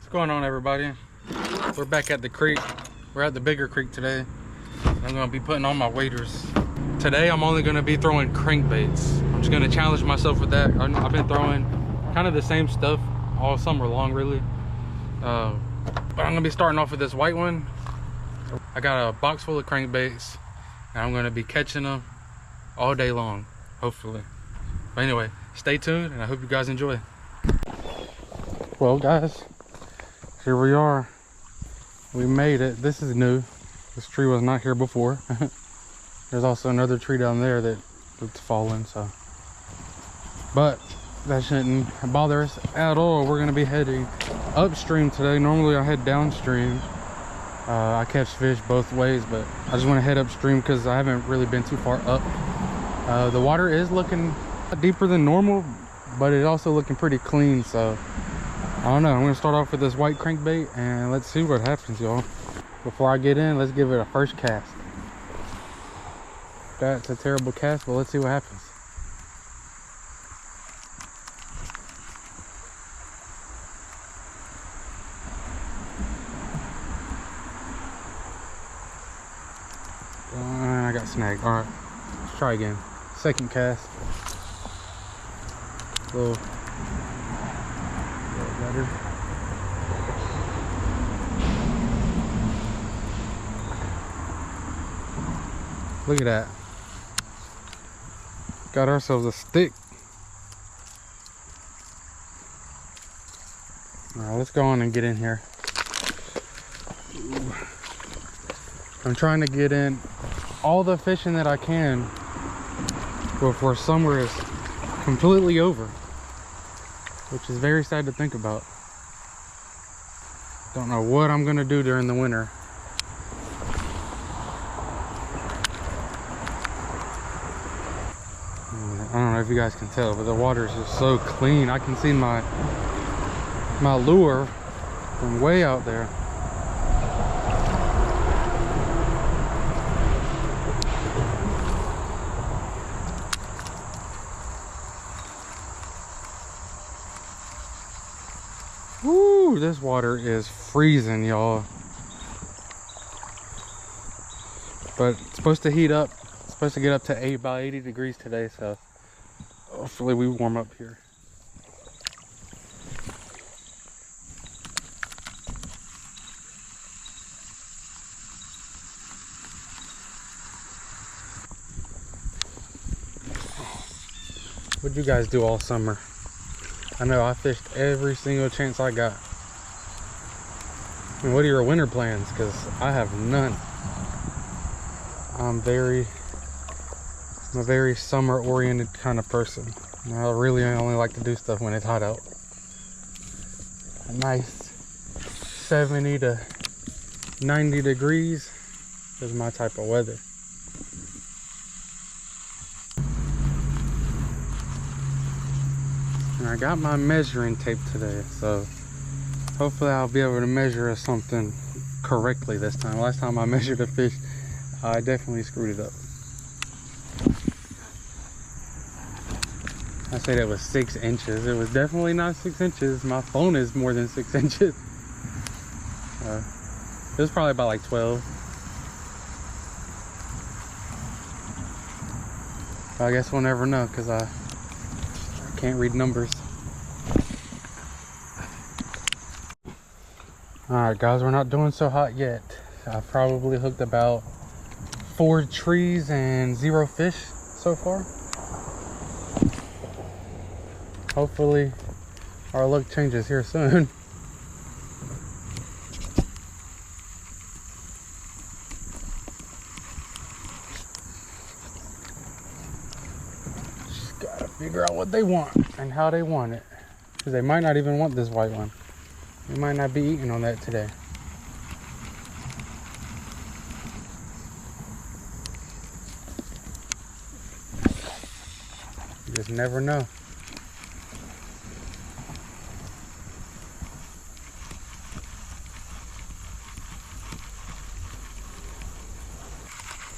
What's going on, everybody? We're back at the creek. We're at the bigger creek today. I'm gonna be putting on my waders. Today I'm only gonna be throwing crankbaits. I'm just gonna challenge myself with that. I've been throwing kind of the same stuff all summer long, really. But I'm gonna be starting off with this white one. I got a box full of crankbaits and I'm gonna be catching them all day long, hopefully. But anyway, stay tuned and I hope you guys enjoy. Well guys, here we are. We made it. This is new. This tree was not here before. There's also another tree down there that's fallen, so. But that shouldn't bother us at all. We're gonna be heading upstream today. Normally I head downstream. I catch fish both ways, but I just want to head upstream because I haven't really been too far up. The water is looking deeper than normal, but it's also looking pretty clean, so I don't know. I'm gonna start off with this white crankbait and let's see what happens, y'all. Before I get in, let's give it a first cast. That's a terrible cast, but let's see what happens. I got snagged. All right, let's try again. Second cast. A little better. Look at that. Got ourselves a stick. All right, let's go on and get in here. Ooh. I'm trying to get in all the fishing that I can before summer is completely over, which is very sad to think about. Don't know what I'm gonna do during the winter. I don't know if you guys can tell, but the water is just so clean. I can see my lure from way out there. Woo, this water is freezing, y'all. But it's supposed to heat up. It's supposed to get up to about 80 degrees today, so hopefully we warm up here. What'd you guys do all summer? I know I fished every single chance I got. And what are your winter plans? Because I have none. I'm a very summer oriented kind of person. I really only like to do stuff when it's hot out. A nice 70 to 90 degrees is my type of weather. And I got my measuring tape today, so hopefully I'll be able to measure something correctly this time. Last time I measured a fish, I definitely screwed it up. I said it was 6 inches. It was definitely not 6 inches. My phone is more than 6 inches. It was probably about like 12. I guess we'll never know because I can't read numbers. Alright guys, we're not doing so hot yet. I've probably hooked about 4 trees and 0 fish so far. Hopefully our luck changes here soon. Just gotta figure out what they want and how they want it, because they might not even want this white one. They might not be eating on that today. You just never know.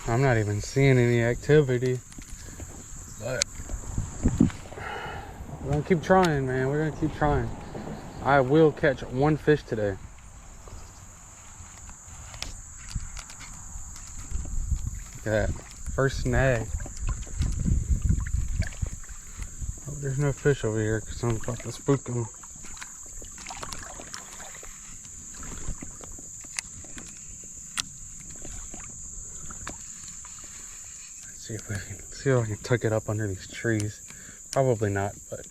I'm not even seeing any activity, but we're gonna keep trying, man. We're gonna keep trying. I will catch one fish today. Look at that. First snag. Oh, there's no fish over here because I'm about to spook them. Let's see if I can tuck it up under these trees. Probably not, but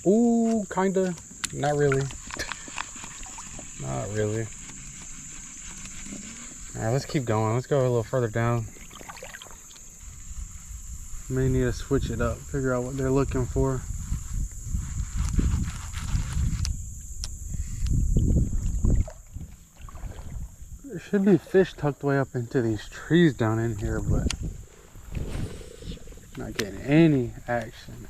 ooh, kinda. Not really. Not really. Alright, let's keep going. Let's go a little further down. May need to switch it up, figure out what they're looking for. There should be fish tucked way up into these trees down in here, but not getting any action.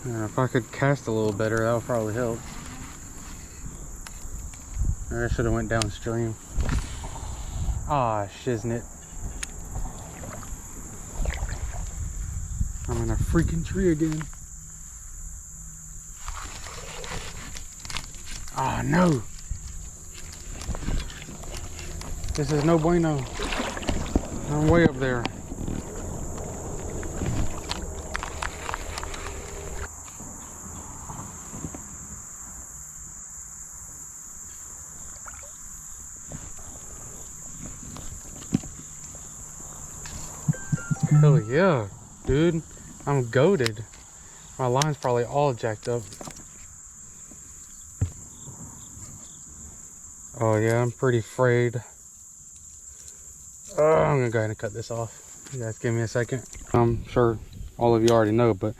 If I could cast a little better, that would probably help. Or I should have went downstream. Ah, shiznit. I'm in a freaking tree again. Ah, no. This is no bueno. I'm way up there. Hell yeah, dude. I'm goated. My line's probably all jacked up. Oh yeah, I'm pretty frayed. I'm gonna go ahead and cut this off. You guys give me a second. I'm sure all of you already know, but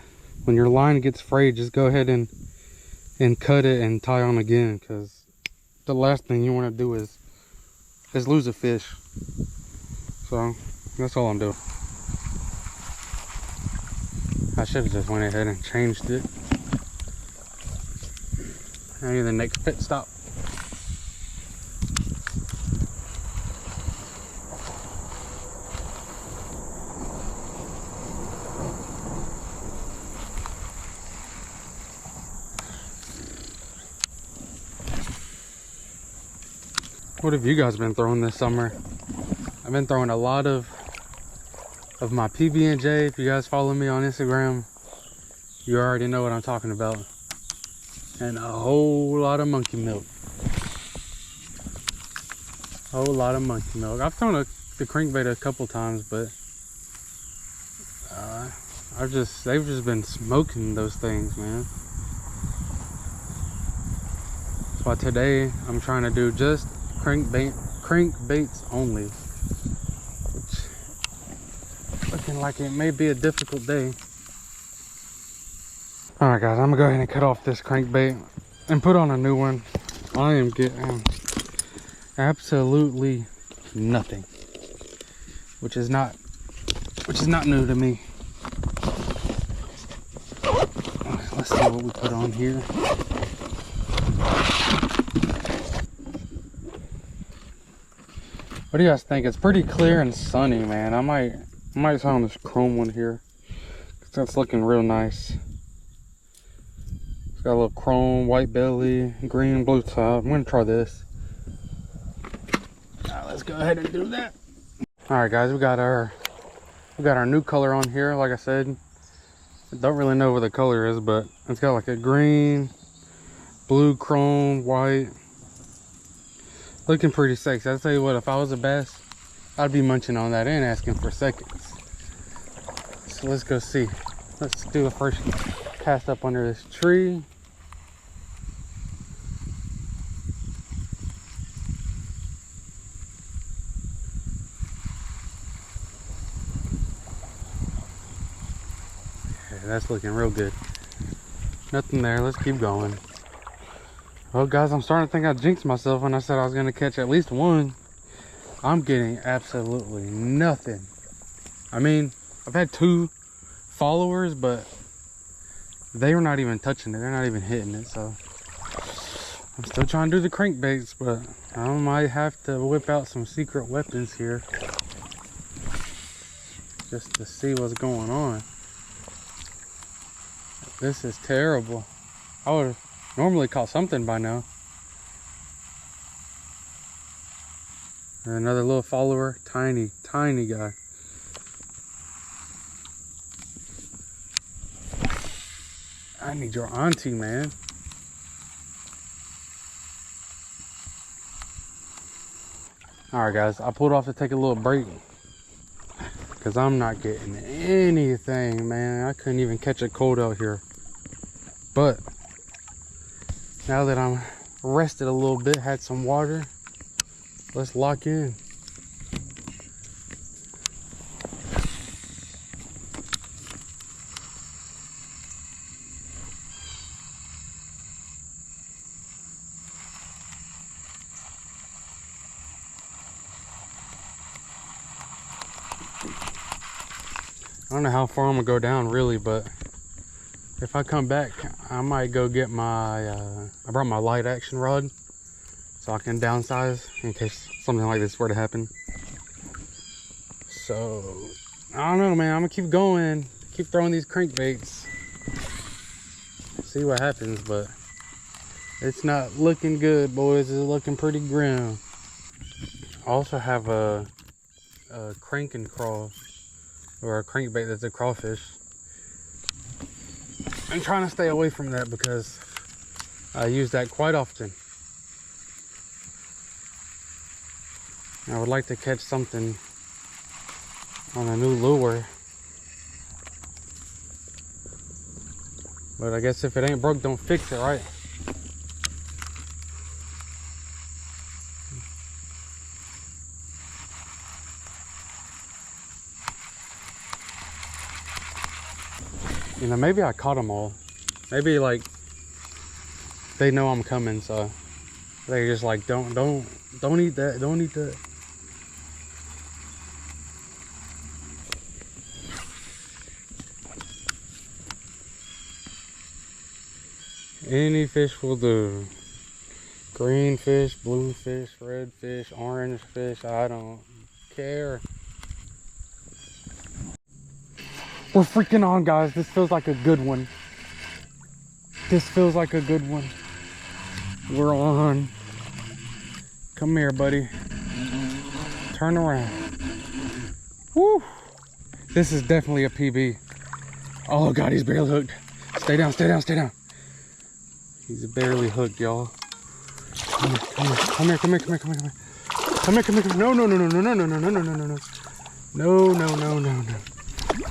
when your line gets frayed, just go ahead and cut it and tie on again, because the last thing you want to do is lose a fish. So that's all I'm doing. I should have just went ahead and changed it. I need the next pit stop. What have you guys been throwing this summer? I've been throwing a lot of my PB&J. If you guys follow me on Instagram, you already know what I'm talking about. And a whole lot of monkey milk. A whole lot of monkey milk. I've thrown the crankbait a couple times, but they've just been smoking those things, man. That's why today I'm trying to do just crankbaits only. Which, looking like it may be a difficult day. Alright guys, I'm gonna go ahead and cut off this crankbait and put on a new one. I am getting absolutely nothing. Which is not new to me. Let's see what we put on here. What do you guys think? It's pretty clear and sunny, man. I might try on this chrome one here, cause that's looking real nice. It's got a little chrome, white belly, green, blue top. I'm gonna try this. All right, let's go ahead and do that. All right, guys, we got our new color on here. Like I said, I don't really know what the color is, but it's got like a green, blue, chrome, white. Looking pretty sexy. I'll tell you what, if I was a bass, I'd be munching on that and asking for seconds. So let's go see. Let's do a first cast up under this tree. Okay, that's looking real good. Nothing there. Let's keep going. Well, guys, I'm starting to think I jinxed myself when I said I was going to catch at least one. I'm getting absolutely nothing. I mean, I've had 2 followers, but they were not even touching it. They're not even hitting it, so I'm still trying to do the crankbaits, but I might have to whip out some secret weapons here just to see what's going on. This is terrible. I would have normally caught something by now. And another little follower, tiny, tiny guy. I need your auntie, man. Alright guys, I pulled off to take a little break because I'm not getting anything, man. I couldn't even catch a cold out here. But now that I'm rested a little bit, had some water, let's lock in. I don't know how far I'm gonna go down really, but if I come back, I might go get my, I brought my light action rod so I can downsize in case something like this were to happen. So, I don't know, man. I'm gonna keep going, keep throwing these crankbaits, see what happens, but it's not looking good, boys. It's looking pretty grim. I also have a crank and crawl, or a crankbait that's a crawfish. I'm trying to stay away from that because I use that quite often. I would like to catch something on a new lure, but I guess if it ain't broke, don't fix it, right? You know, maybe I caught them all. Maybe like they know I'm coming, so they just like don't eat that, don't eat that. Any fish will do. Green fish, blue fish, red fish, orange fish, I don't care. We're freaking on, guys. This feels like a good one. This feels like a good one. We're on. Come here, buddy. Turn around. Woo! This is definitely a PB. Oh God, he's barely hooked. Stay down, stay down, stay down. He's barely hooked, y'all. Come here, come here, come here, come here, come here, come here. Come here, come here, come here. No, no, no, no, no, no, no, no, no, no, no, no. No, no, no, no, no.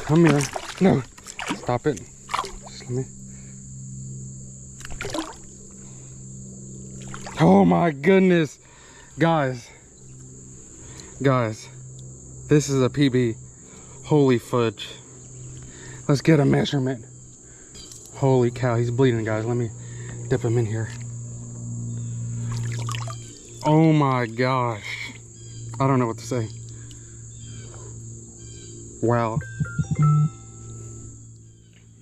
Come here. No. Stop it. Just let me. Oh my goodness. Guys. Guys. This is a PB. Holy fudge. Let's get a measurement. Holy cow. He's bleeding, guys. Let me dip him in here. Oh my gosh. I don't know what to say. Wow.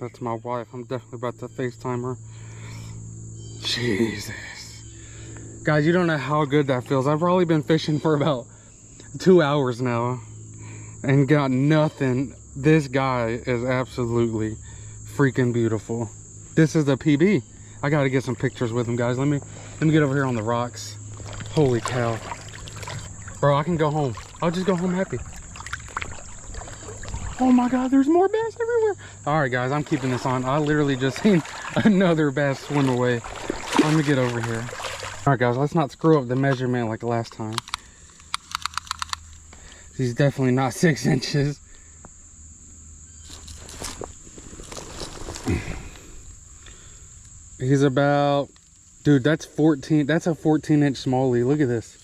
That's my wife. I'm definitely about to FaceTime her. Jesus. Guys, you don't know how good that feels. I've probably been fishing for about 2 hours now and got nothing. This guy is absolutely freaking beautiful. This is a PB. I gotta get some pictures with him, guys. Let me get over here on the rocks. Holy cow. Bro, I can go home. I'll just go home happy. Oh my God, there's more bass everywhere. All right, guys, I'm keeping this on. I literally just seen another bass swim away. Let me get over here. All right, guys, let's not screw up the measurement like last time. He's definitely not 6 inches. He's about, dude, that's 14. That's a 14-inch smallie. Look at this.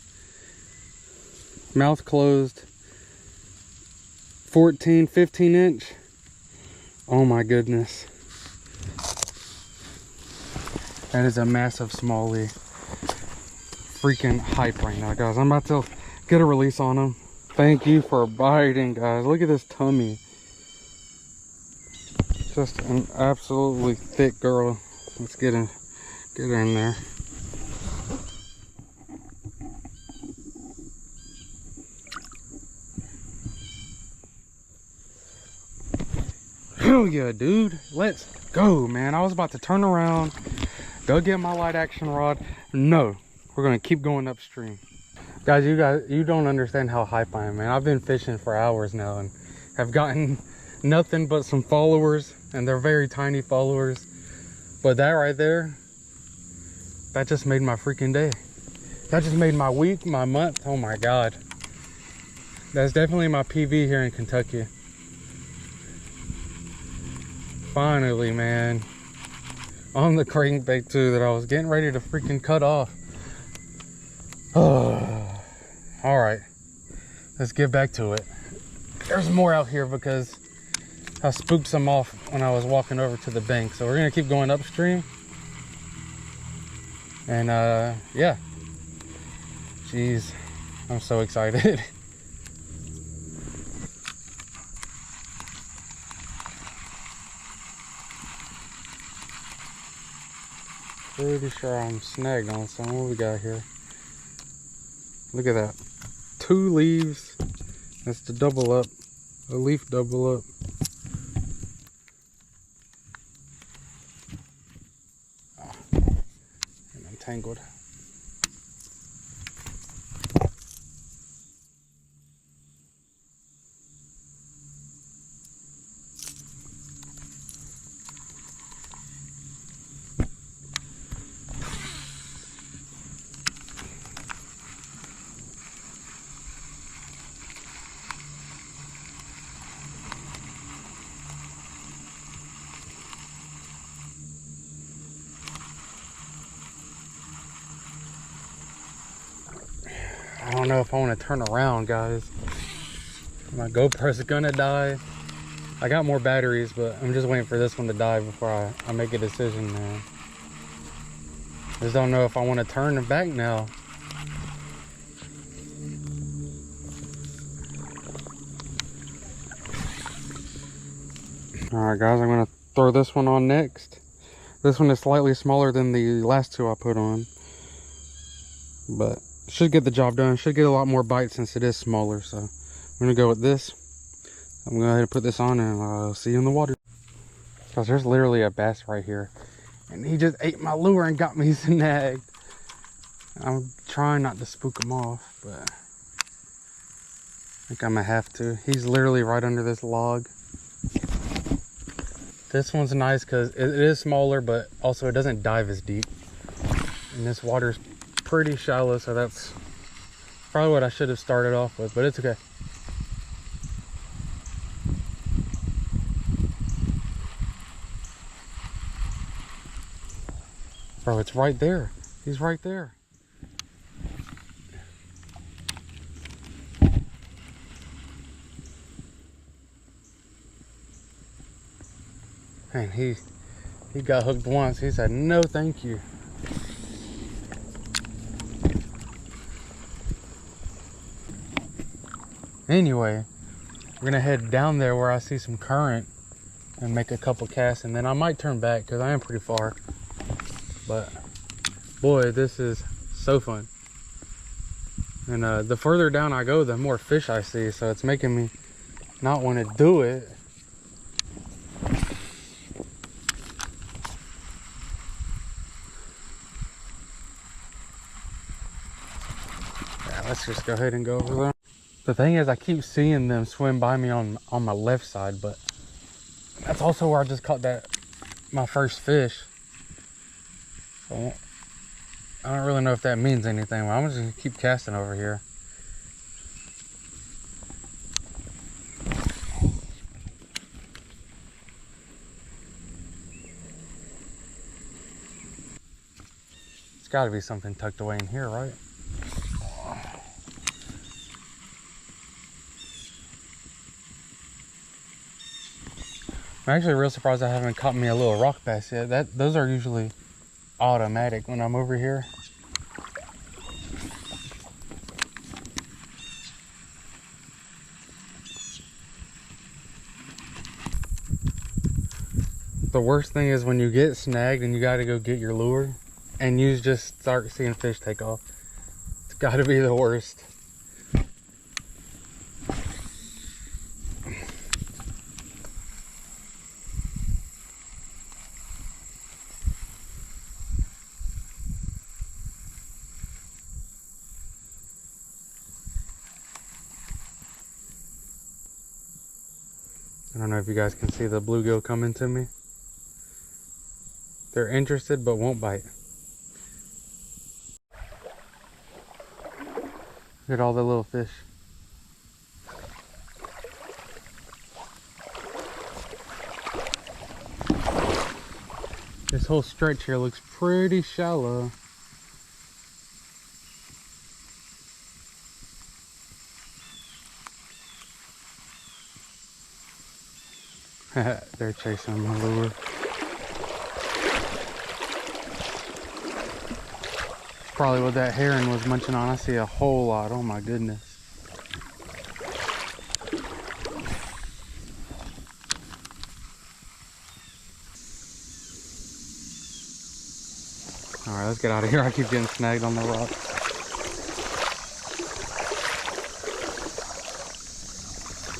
Mouth closed. 14, 15 inch. Oh my goodness. That is a massive smallie. Freaking hype right now, guys. I'm about to get a release on him. Thank you for biting, guys. Look at this tummy. Just an absolutely thick girl. Let's get her in there. Hell yeah, dude. Let's go, man. I was about to turn around, go get my light action rod. No, we're gonna keep going upstream. Guys, you don't understand how hype I am, man. I've been fishing for hours now and have gotten nothing but some followers, and they're very tiny followers. But that right there, that just made my freaking day. That just made my week, my month. Oh my God. That's definitely my PV here in Kentucky. Finally, man. On the crankbait too that I was getting ready to freaking cut off. All right, let's get back to it. There's more out here because I spooked some off when I was walking over to the bank. So we're gonna keep going upstream. And yeah. Jeez, I'm so excited. Pretty sure I'm snagged on some. What we got here? Look at that. 2 leaves. That's the double up. A leaf double up. Ah, and I'm tangled. I don't know if I want to turn around, guys. My GoPro's gonna die. I got more batteries, but I'm just waiting for this one to die before I make a decision, man. Just don't know if I want to turn it back now. Alright guys, I'm gonna throw this one on next. This one is slightly smaller than the last 2 I put on, but should get the job done. Should get a lot more bites since it is smaller. So I'm gonna go with this. I'm gonna go ahead and put this on, and I'll see you in the water. Because there's literally a bass right here, and he just ate my lure and got me snagged. I'm trying not to spook him off, but I think I'm gonna have to. He's literally right under this log. This one's nice because it is smaller, but also it doesn't dive as deep. And this water's pretty shallow, so that's probably what I should have started off with, but it's okay. Bro, it's right there. He's right there. Man, he got hooked once. He said, no, thank you. Anyway, we're gonna head down there where I see some current and make a couple casts, and then I might turn back because I am pretty far. But boy, this is so fun. And the further down I go, the more fish I see, so it's making me not want to do it. Yeah, let's just go ahead and go over there. The thing is, I keep seeing them swim by me on my left side, but that's also where I just caught my first fish. So I don't really know if that means anything, but I'm just gonna keep casting over here. It's gotta be something tucked away in here, right? I'm actually real surprised I haven't caught me a little rock bass yet. Those are usually automatic when I'm over here. The worst thing is when you get snagged and you got to go get your lure and you just start seeing fish take off. It's got to be the worst. I don't know if you guys can see the bluegill coming to me. They're interested but won't bite. Look at all the little fish. This whole stretch here looks pretty shallow. They're chasing the lure. Probably what that heron was munching on. I see a whole lot. Oh my goodness. Alright, let's get out of here. I keep getting snagged on the rocks.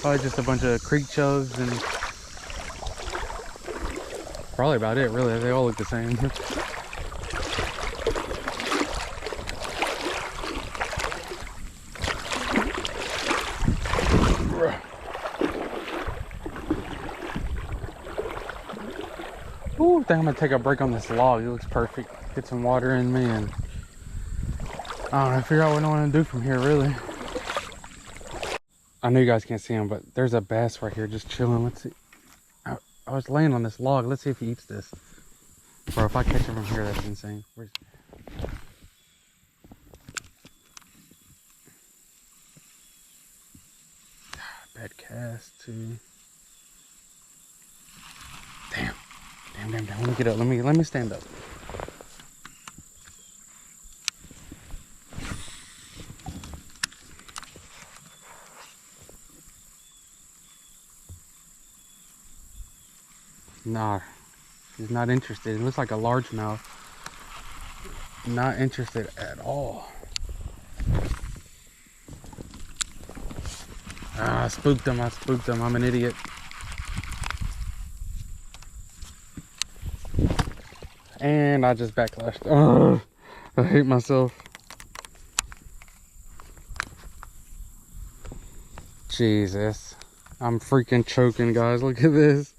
Probably just a bunch of creek chugs and probably about it, really. They all look the same. Ooh, I think I'm gonna take a break on this log. It looks perfect. Get some water in me and I don't know, figure out what I want to do from here, really. I know you guys can't see him, but there's a bass right here just chilling. Let's see. I was laying on this log. Let's see if he eats this. Bro, if I catch him from here, that's insane. Where's... Bad cast, too. Damn. Damn. Let me get up. Let me stand up. Nah, he's not interested. It looks like a largemouth. Not interested at all. Ah, I spooked him. I'm an idiot. And I just backlashed. Oh, I hate myself. Jesus. I'm freaking choking, guys. Look at this.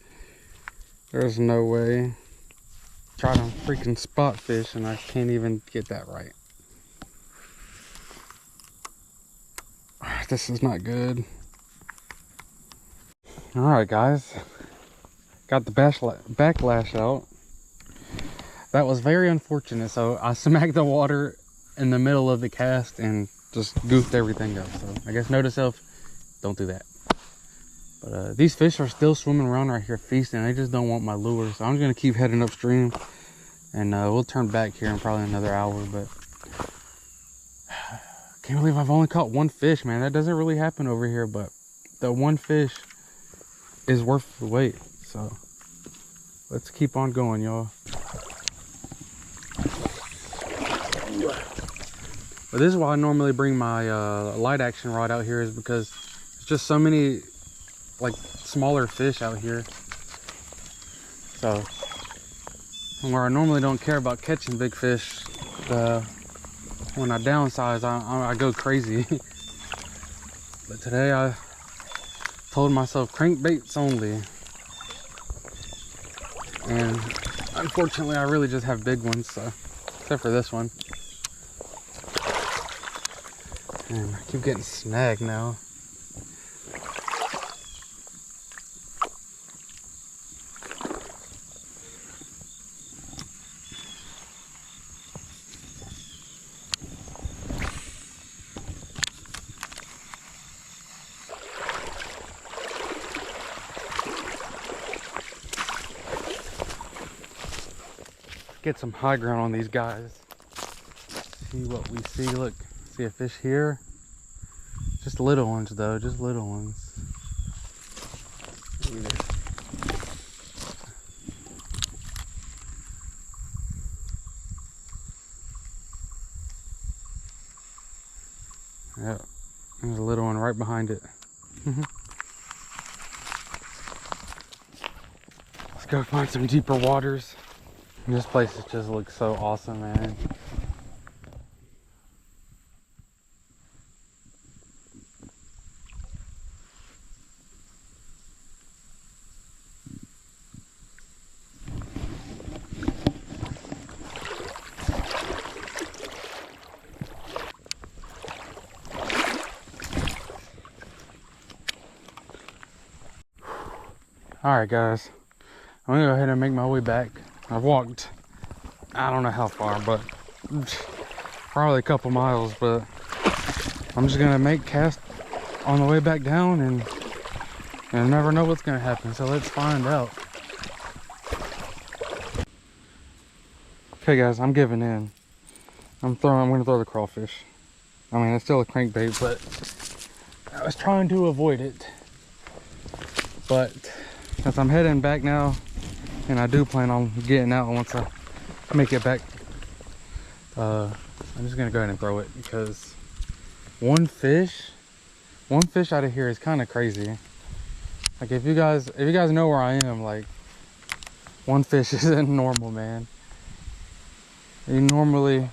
There's no way. Try to freaking spot fish and I can't even get that right. This is not good. Alright, guys. Got the backlash out. That was very unfortunate. So I smacked the water in the middle of the cast and just goofed everything up. So I guess note to self, don't do that. But these fish are still swimming around right here feasting. They just don't want my lure. So I'm going to keep heading upstream. And we'll turn back here in probably another hour. But can't believe I've only caught one fish, man. That doesn't really happen over here. But the one fish is worth the wait. So let's keep on going, y'all. But this is why I normally bring my light action rod out here, is because there's just so many like smaller fish out here. So where I normally don't care about catching big fish, when I downsize, I go crazy. But today I told myself crankbaits only, and unfortunately I really just have big ones, so except for this one. And I keep getting snagged now. Get some high ground on these guys. See what we see. Look, see a fish here. Just little ones though, just little ones. Look at this. Yep, there's a little one right behind it. Let's go find some deeper waters. This place just looks so awesome, man. All right, guys, I'm gonna go ahead and make my way back. I've walked, I don't know how far, but probably a couple miles, but I'm just gonna make cast on the way back down, and never know what's gonna happen, so let's find out. Okay guys, I'm giving in. I'm gonna throw the crawfish. I mean, it's still a crankbait, but I was trying to avoid it. But since I'm heading back now, and I do plan on getting out once I make it back, I'm just gonna go ahead and throw it, because one fish out of here is kind of crazy. Like, if you guys know where I am, like, one fish isn't normal, man. I normally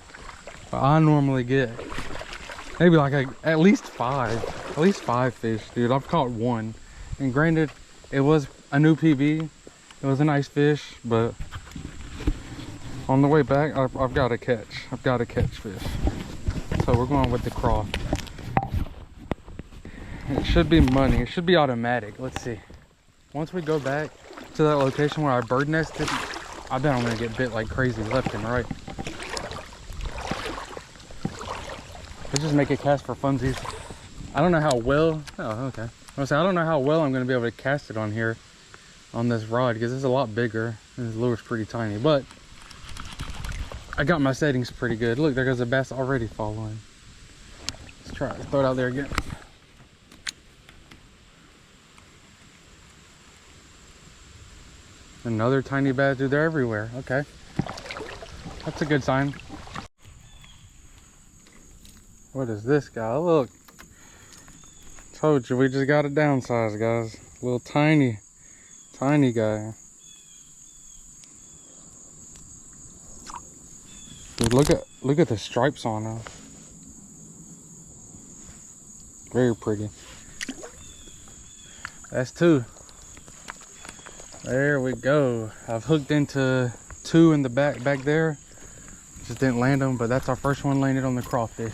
get maybe like at least five fish, dude. I've caught one, and granted, it was a new PB. It was a nice fish, but on the way back, I've got to catch fish. So we're going with the craw. It should be money. It should be automatic. Let's see. Once we go back to that location where I bird nested, I bet I'm gonna get bit like crazy left and right. Let's just make a cast for funsies. I don't know how well. Oh, okay. I don't know how well I'm gonna be able to cast it on here, on this rod, because it's a lot bigger and this lure's pretty tiny. But I got my settings pretty good. Look, there goes a bass already following. Let's try to throw it out there again. Another tiny bass, dude. They're everywhere. Okay, that's a good sign. What is this guy? Look, told you we just got it downsized, guys. Little tiny guy. Dude, look at the stripes on him. Very pretty. That's two. There we go. I've hooked into two in the back there. Just didn't land them, but that's our first one landed on the crawfish.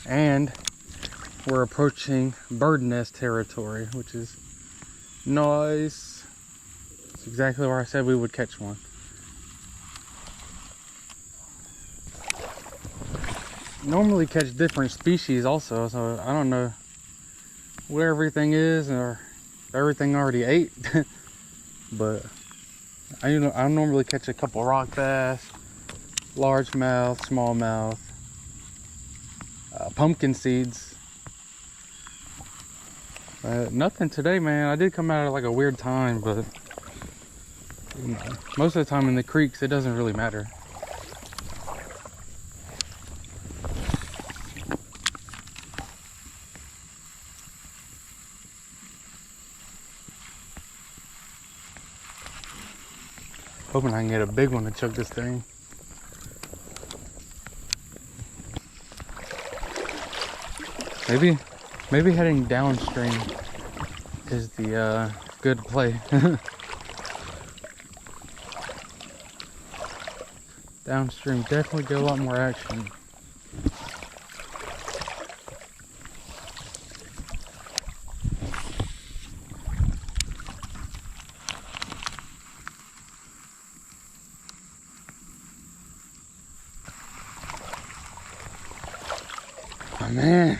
And we're approaching bird nest territory, which is nice. It's exactly where I said we would catch one. Normally catch different species also, so I don't know where everything is, or everything already ate. But I normally catch a couple rock bass, largemouth, smallmouth, pumpkin seeds. Nothing today, man. I did come out at like a weird time, but you know, most of the time in the creeks it doesn't really matter. Hoping I can get a big one to choke this thing. Maybe heading downstream is the good play. Downstream definitely get a lot more action. Oh man,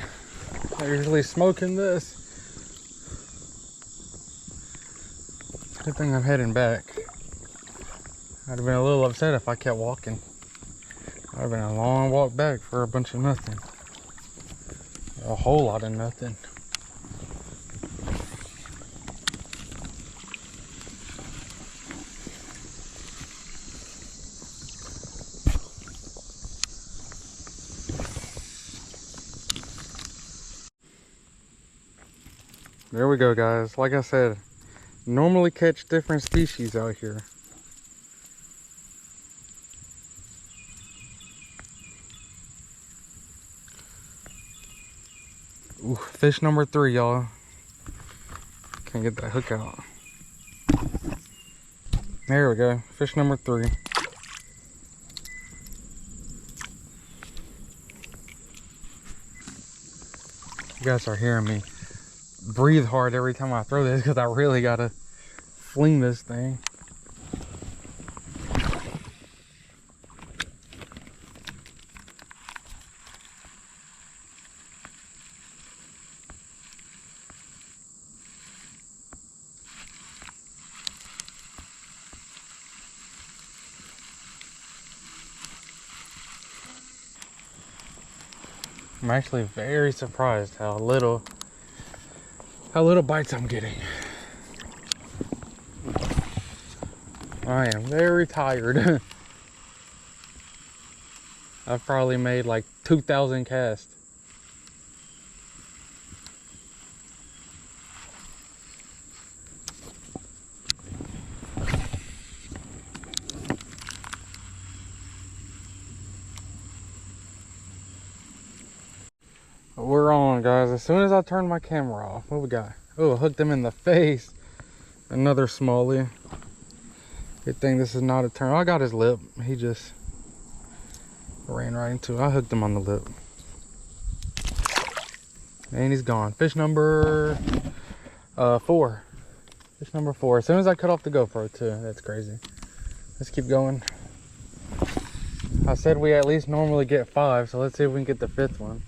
they're usually smoking this. Good thing I'm heading back. I'd have been a little upset if I kept walking. I'd have been a long walk back for a bunch of nothing. A whole lot of nothing. There we go, guys. Like I said, normally catch different species out here. Ooh, fish number 3, y'all. Can't get that hook out. There we go. Fish number 3. You guys are hearing me breathe hard every time I throw this because I really gotta fling this thing. I'm actually very surprised how little bites I'm getting. I am very tired. I've probably made like 2,000 casts. We're on, guys. As soon as I turn my camera off, what we got? Oh, I hooked him in the face. Another smallie. Good thing this is not a turn. Oh, I got his lip. He just ran right into it. I hooked him on the lip. And he's gone. Fish number 4. Fish number 4. As soon as I cut off the GoPro too. That's crazy. Let's keep going. I said we at least normally get 5, so let's see if we can get the 5th one.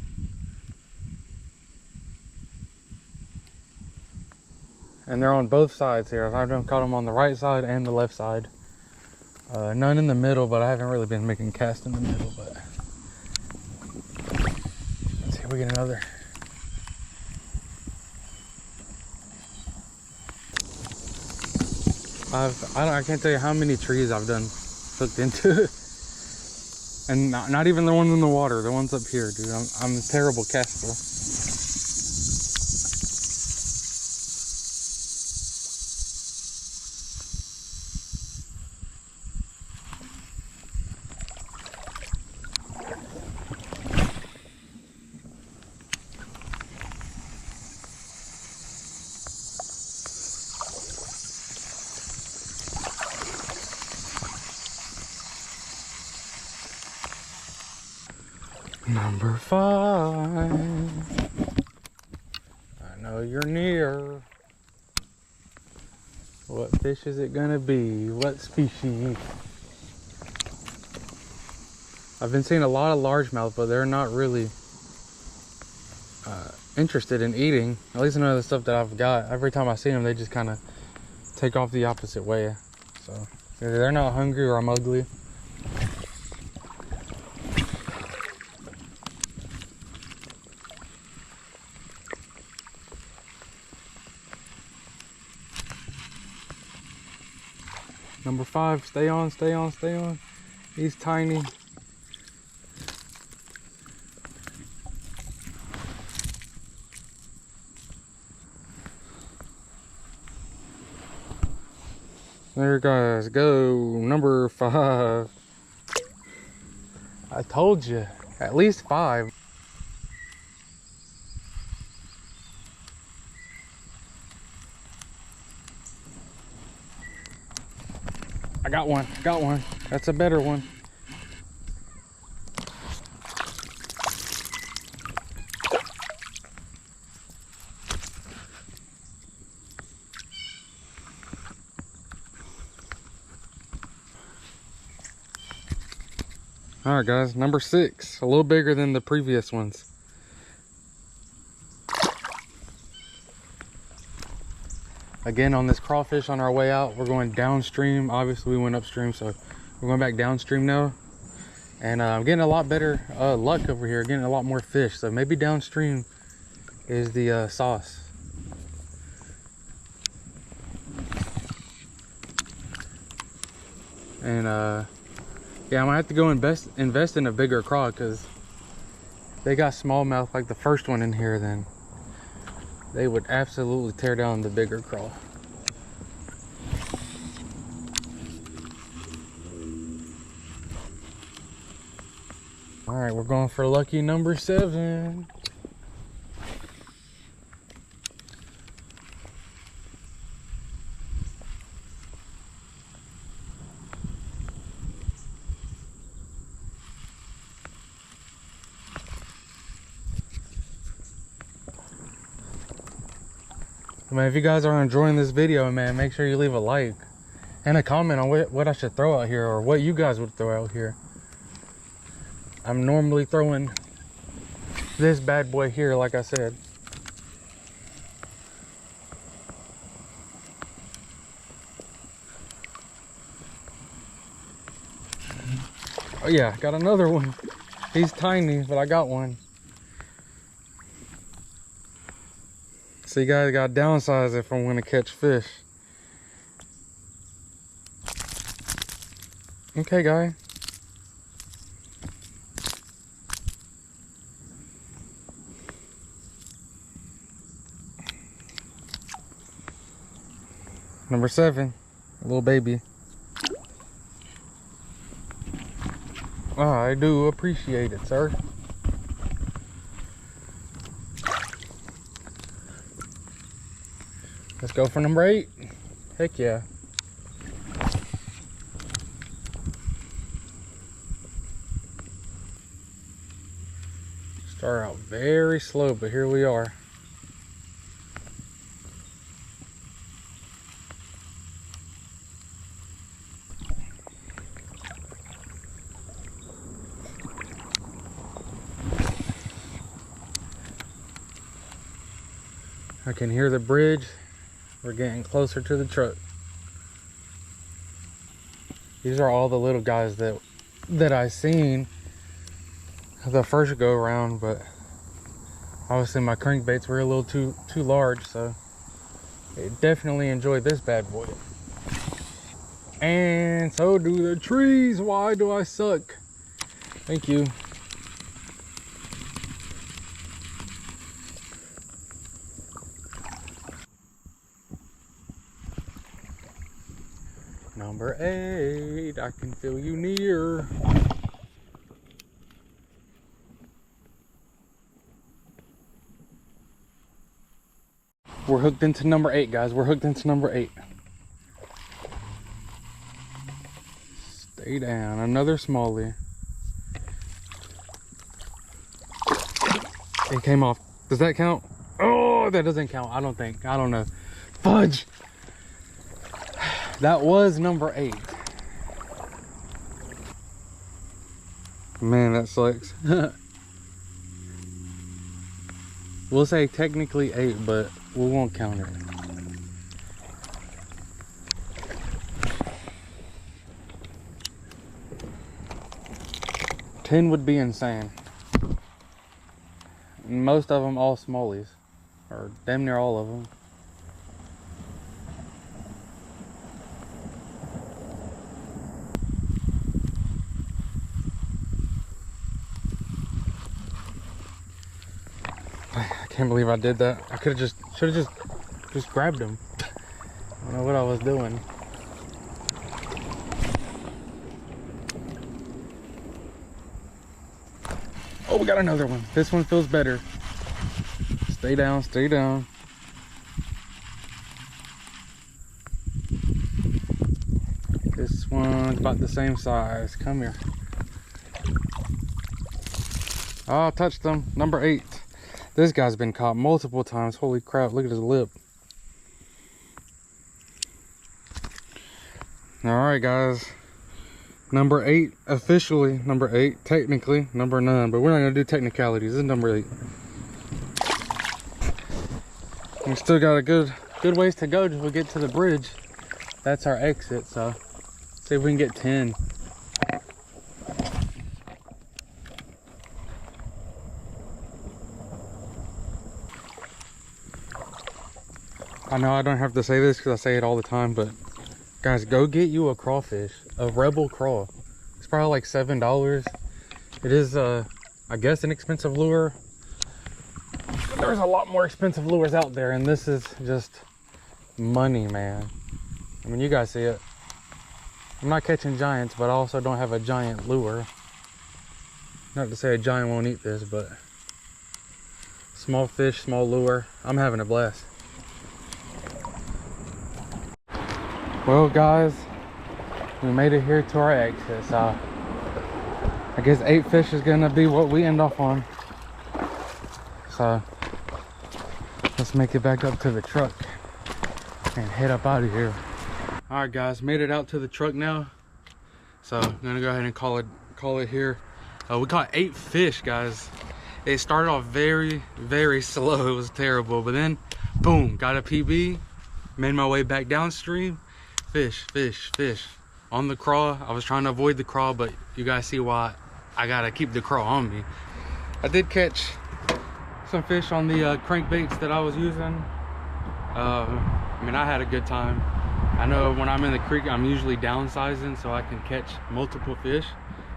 And they're on both sides here. I've caught them on the right side and the left side. None in the middle, but I haven't really been making casts in the middle. But let's see if we get another. I can't tell you how many trees I've done hooked into, and not even the ones in the water. The ones up here, dude. I'm a terrible caster. Number 5. I know you're near. What fish is it gonna be? What species? I've been seeing a lot of largemouth, but they're not really interested in eating. At least none of the stuff that I've got. Every time I see them, they just kind of take off the opposite way. So either they're not hungry or I'm ugly. Number 5, stay on, stay on, stay on. He's tiny. There, guys, go. Number 5. I told you, at least 5. I got one, got one. That's a better one. All right, guys, number 6, a little bigger than the previous ones. Again, on this crawfish on our way out, we're going downstream. Obviously, we went upstream, so we're going back downstream now. And I'm getting a lot better luck over here, getting a lot more fish. So maybe downstream is the sauce. And yeah, I'm gonna have to go invest in a bigger craw, because they got smallmouth like the first one in here, then they would absolutely tear down the bigger craw. All right, we're going for lucky number 7. man, if you guys are enjoying this video, man, make sure you leave a like and a comment on what I should throw out here, or what you guys would throw out here. I'm normally throwing this bad boy here, like I said. Oh yeah, got another one. He's tiny, but I got one. So you guys gotta downsize if I'm gonna catch fish. Okay, guy. Number 7, a little baby. Oh, I do appreciate it, sir. Let's go for number 8. Heck yeah. Start out very slow, but here we are. I can hear the bridge. We're getting closer to the truck. These are all the little guys that I seen the first go around, but obviously my crankbaits were a little too large, so they definitely enjoyed this bad boy. And so do the trees. Why do I suck? Thank you. Number 8, I can feel you near. We're hooked into number 8, guys. We're hooked into number 8. Stay down. Another smallie. It came off. Does that count? Oh, that doesn't count. I don't think. I don't know. Fudge. That was number 8. Man, that sucks. We'll say technically 8, but we won't count it. $10 would be insane. Most of them all smallies, or damn near all of them. I can't believe I did that. I should have just grabbed him. I don't know what I was doing. Oh, we got another one. This one feels better. Stay down, stay down. This one's about the same size. Come here. Oh, I touched them. Number 8. This guy's been caught multiple times. Holy crap, look at his lip. Alright, guys. Number 8, officially number 8. Technically number 9, but we're not going to do technicalities. This is number 8. We still got a good ways to go till we get to the bridge. That's our exit, so see if we can get 10. I know I don't have to say this because I say it all the time, but guys, go get you a crawfish, a Rebel craw. It's probably like $7. It is, I guess, an expensive lure. There's a lot more expensive lures out there, and this is just money, man. I mean, you guys see it. I'm not catching giants, but I also don't have a giant lure. Not to say a giant won't eat this, but small fish, small lure. I'm having a blast. Well, guys, we made it here to our exit, so I guess 8 fish is gonna be what we end off on. So let's make it back up to the truck. and head up out of here. All right, guys, made it out to the truck now. So I'm gonna go ahead and call it here. We caught 8 fish, guys. It started off very, very slow. It was terrible, but then boom, got a PB, made my way back downstream. Fish, fish, fish on the crawl. I was trying to avoid the crawl, but you guys see why I gotta keep the crawl on me. I did catch some fish on the crankbaits that I was using. I mean, I had a good time. I know when I'm in the creek, I'm usually downsizing so I can catch multiple fish.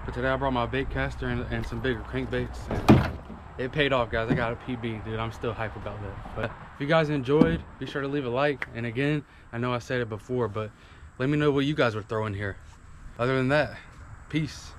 But today I brought my bait caster and some bigger crankbaits. And it paid off, guys. I got a PB, dude. I'm still hype about that. But if you guys enjoyed, be sure to leave a like. And again, I know I said it before, but let me know what you guys were throwing here. Other than that, peace.